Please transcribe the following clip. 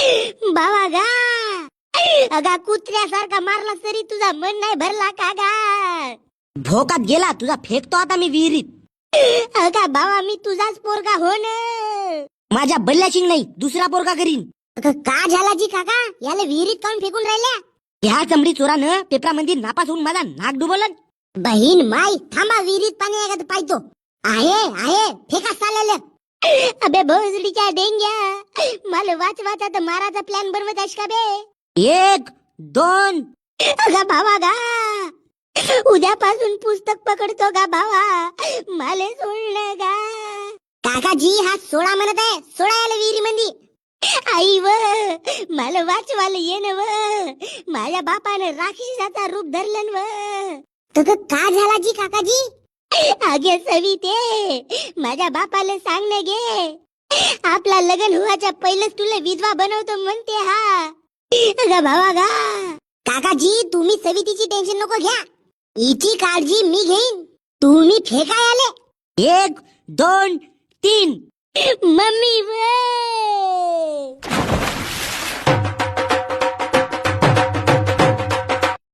बाबा गा अगा कुत्र्यासारखा मारला तरी तुझा मन नाही भरला का गा? भोकात गेला तुझा, फेकतो आता मी विहिरीत. अगा बाबा मी तुझाच पोरगा हो ना. माझ्या बल्ल्याची नाही, दुसरा पोरगा करीन. का झाला जी काका, याला विहिरीत काऊन फेकून राहिल्या? ह्या चमडी चोरानं पेपरामध्ये नापास होऊन माझा नाक डुबवलं. बहीण माई थांबा, विहिरीत पाणी आहे का तर पाहतो. आहे फेका चाललं. अबे भोसडीच्या डेंग्या, मला वाचवाचा तर माराचा प्लॅन बनवत आहेस का बे? 1 2 अगा भावा गा, उद्यापासून पुस्तक पकडतो का भावा, मला सोडलं गा. काकाजी हा सोडा म्हणत आहे, सोडा याला विहिरी मंदी. आई व मला वाचवायला येण व, माझ्या बापानं राक्षसाचा रूप धरलं व. तर का झाला जी काकाजी? आगे सविते, माझ्या बापाला सांग ना गे, आपला लग्न व्हायच्या पहिलेच तुला विधवा बनवतो म्हणते हा. अगं भावा गा, काकाजी तुम्ही सवितीची टेन्शन नको घ्या, हिची काळजी मी घेईन. तुम्ही फेकाय आले. 1 2 3. मम्मी वे